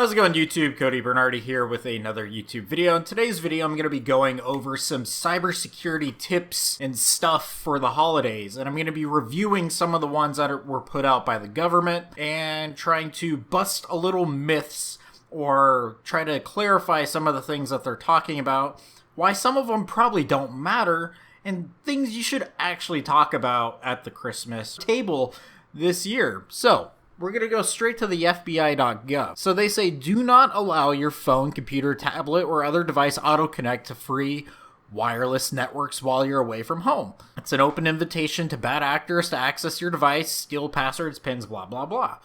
How's it going, YouTube? Cody Bernardi here with another YouTube video. In today's video, I'm going to be going over some cybersecurity tips and stuff for the holidays, and I'm going to be reviewing some of the ones that were put out by the government and trying to bust a little myths or try to clarify some of the things that they're talking about, why some of them probably don't matter, and things you should actually talk about at the Christmas table this year. So, we're going to go straight to the FBI.gov. So they say, do not allow your phone, computer, tablet, or other device autoconnect to free wireless networks while you're away from home. It's an open invitation to bad actors to access your device, steal passwords, pins, blah, blah, blah.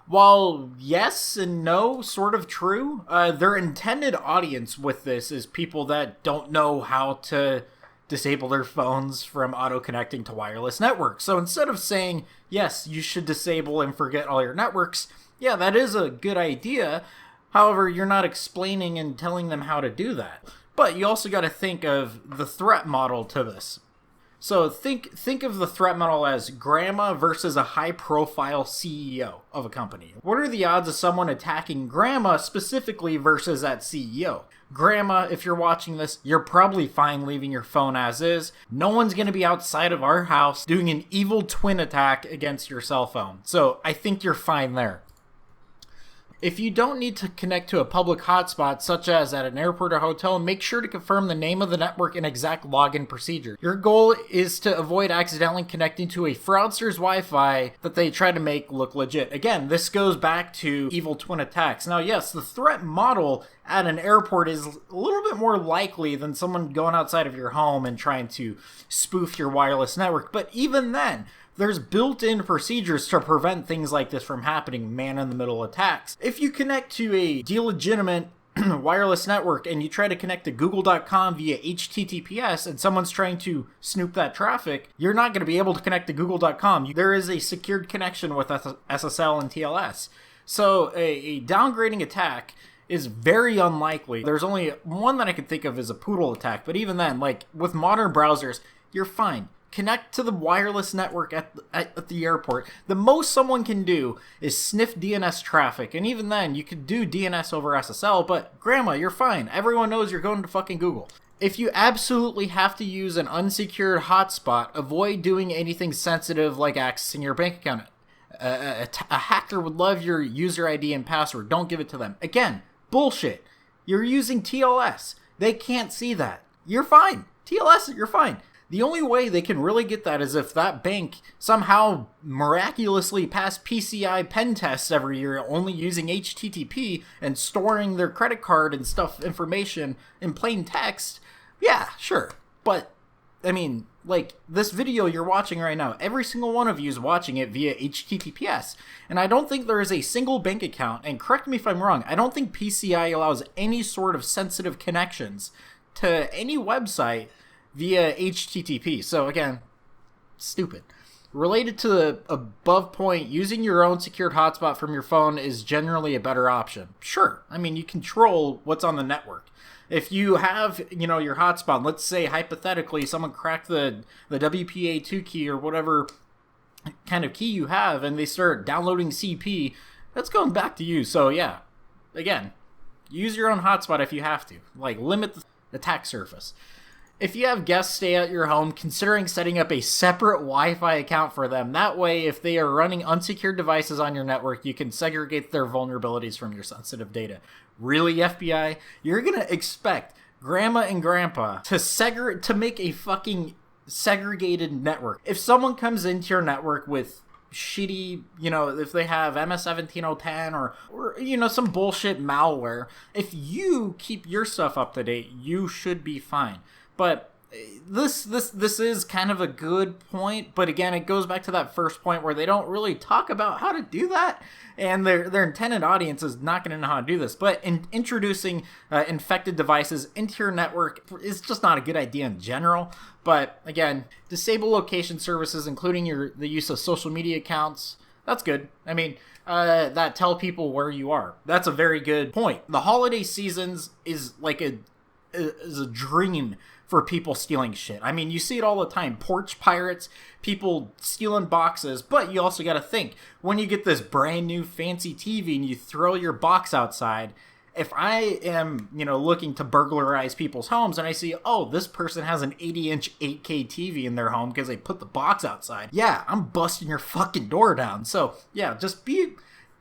While yes and no, sort of true, their intended audience with this is people that don't know how to disable their phones from auto-connecting to wireless networks. So instead of saying, yes, you should disable and forget all your networks, yeah, that is a good idea. However, you're not explaining and telling them how to do that. But you also got to think of the threat model to this. So think of the threat model as grandma versus a high-profile CEO of a company. What are the odds of someone attacking grandma specifically versus that CEO? Grandma, if you're watching this, you're probably fine leaving your phone as is. No one's going to be outside of our house doing an evil twin attack against your cell phone. So I think you're fine there. If you don't need to connect to a public hotspot, such as at an airport or hotel, make sure to confirm the name of the network and exact login procedure. Your goal is to avoid accidentally connecting to a fraudster's Wi-Fi that they try to make look legit. Again, this goes back to evil twin attacks. Now, yes, the threat model at an airport is a little bit more likely than someone going outside of your home and trying to spoof your wireless network. But even then, there's built-in procedures to prevent things like this from happening, man-in-the-middle attacks. If you connect to a delegitimate wireless network and you try to connect to google.com via HTTPS and someone's trying to snoop that traffic, you're not going to be able to connect to google.com. There is a secured connection with SSL and TLS. So a downgrading attack is very unlikely. There's only one that I could think of as a poodle attack, but even then, like with modern browsers, you're fine. Connect to the wireless network at the airport. The most someone can do is sniff DNS traffic, and even then, you could do DNS over SSL, but grandma, you're fine. Everyone knows you're going to fucking Google. If you absolutely have to use an unsecured hotspot, avoid doing anything sensitive like accessing your bank account. A hacker would love your user ID and password. Don't give it to them. Again, bullshit. You're using TLS. They can't see that. You're fine. TLS, you're fine. The only way they can really get that is if that bank somehow miraculously passed PCI pen tests every year, only using HTTP and storing their credit card and stuff information in plain text. Yeah, sure. But, I mean, like, this video you're watching right now, every single one of you is watching it via HTTPS. And I don't think there is a single bank account, and correct me if I'm wrong, I don't think PCI allows any sort of sensitive connections to any website via HTTP. So again, stupid. Related to the above point, using your own secured hotspot from your phone is generally a better option. Sure, I mean, you control what's on the network. If you have, your hotspot, let's say hypothetically someone cracked the WPA2 key or whatever kind of key you have and they start downloading CP, that's going back to you. So yeah, again, use your own hotspot if you have to. Like, limit the attack surface. If you have guests stay at your home, considering setting up a separate Wi-Fi account for them. That way, if they are running unsecured devices on your network, you can segregate their vulnerabilities from your sensitive data. Really, FBI? You're going to expect grandma and grandpa to make a fucking segregated network. If someone comes into your network with shitty, if they have MS-17010 or some bullshit malware, if you keep your stuff up to date, you should be fine. But this is kind of a good point, but again, it goes back to that first point where they don't really talk about how to do that, and their intended audience is not going to know how to do this. But introducing infected devices into your network is just not a good idea in general. But again, disable location services, including the use of social media accounts. That's good. I mean, that tell people where you are. That's a very good point. The holiday seasons is like a is a dream for people stealing shit. I mean, you see it all the time. Porch pirates, people stealing boxes, but you also got to think, when you get this brand new fancy TV and you throw your box outside, if I am, looking to burglarize people's homes and I see, oh, this person has an 80-inch 8K TV in their home because they put the box outside, yeah, I'm busting your fucking door down. So, yeah, just be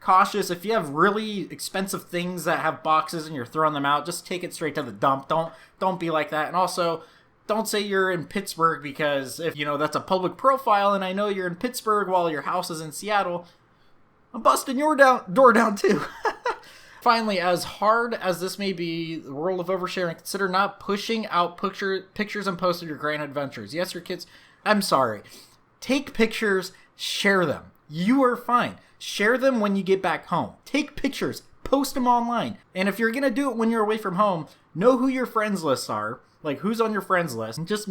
cautious. If you have really expensive things that have boxes and you're throwing them out, just take it straight to the dump. Don't be like that. And also, don't say you're in Pittsburgh, because if, that's a public profile and I know you're in Pittsburgh while your house is in Seattle, I'm busting your door down too. Finally, as hard as this may be, the world of oversharing, consider not pushing out pictures and posts of your grand adventures. Yes, your kids, I'm sorry. Take pictures, share them. You are fine. Share them when you get back home. Take pictures, post them online. And if you're going to do it when you're away from home, know who your friends lists are, like who's on your friends list, and just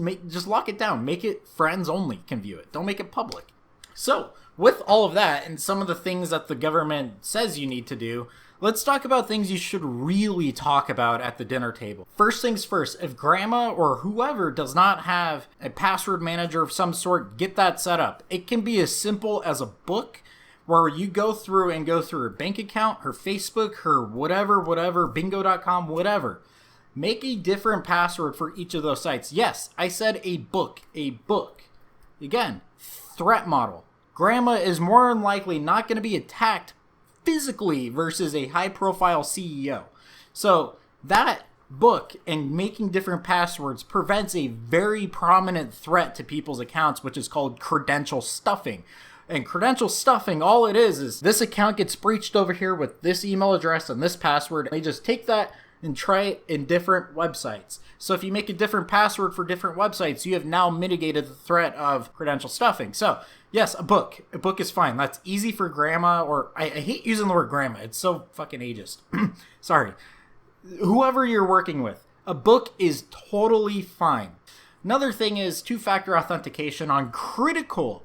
lock it down. Make it friends only can view it. Don't make it public. So, with all of that and some of the things that the government says you need to do, let's talk about things you should really talk about at the dinner table. First things first, if grandma or whoever does not have a password manager of some sort, get that set up. It can be as simple as a book where you go through her bank account, her Facebook, her whatever, bingo.com, whatever. Make a different password for each of those sites. Yes, I said a book. Again, threat model. Grandma is more than likely not going to be attacked physically versus a high-profile CEO. So that book and making different passwords prevents a very prominent threat to people's accounts, which is called credential stuffing. And credential stuffing, all it is this account gets breached over here with this email address and this password. They just take that and try it in different websites. So if you make a different password for different websites, you have now mitigated the threat of credential stuffing. So yes, a book. A book is fine. That's easy for grandma, or I hate using the word grandma. It's so fucking ageist. Sorry. Whoever you're working with, a book is totally fine. Another thing is two-factor authentication on critical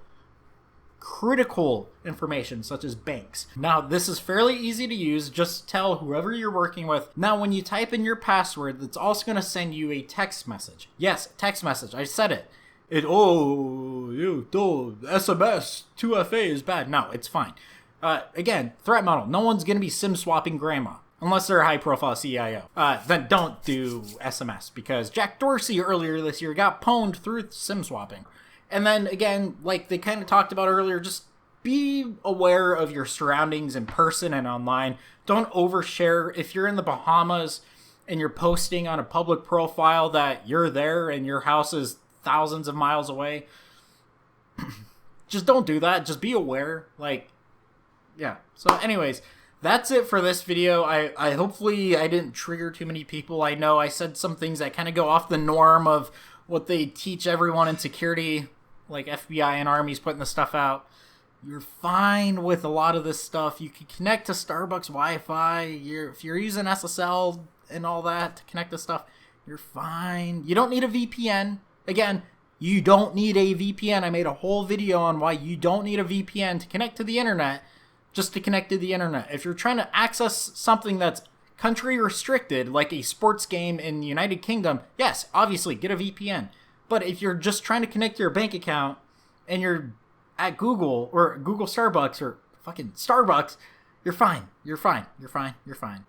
information such as banks. Now, this is fairly easy to use. Just tell whoever you're working with. Now, when you type in your password, that's also going to send you a text message. Yes, text message. I said it. SMS 2FA is bad. No, it's fine. Again, threat model. No one's going to be SIM swapping grandma unless they're a high profile CIO. Then don't do SMS, because Jack Dorsey earlier this year got pwned through SIM swapping. And then again, like they kind of talked about earlier, just be aware of your surroundings in person and online. Don't overshare. If you're in the Bahamas and you're posting on a public profile that you're there and your house is thousands of miles away, just don't do that. Just be aware. Yeah. So anyways, that's it for this video. I hopefully I didn't trigger too many people. I know I said some things that kind of go off the norm of what they teach everyone in security, like FBI and Army's putting the stuff out. You're fine with a lot of this stuff. You can connect to Starbucks Wi-Fi. If you're using SSL and all that to connect to stuff, you're fine. You don't need a VPN. Again, you don't need a VPN. I made a whole video on why you don't need a VPN to connect to the internet, just to connect to the internet. If you're trying to access something that's country restricted, like a sports game in the United Kingdom, yes, obviously get a VPN. But if you're just trying to connect to your bank account and you're at Google or Google Starbucks or fucking Starbucks, you're fine. You're fine.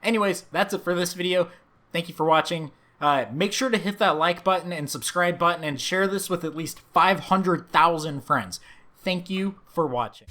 Anyways, that's it for this video. Thank you for watching. Make sure to hit that like button and subscribe button and share this with at least 500,000 friends. Thank you for watching.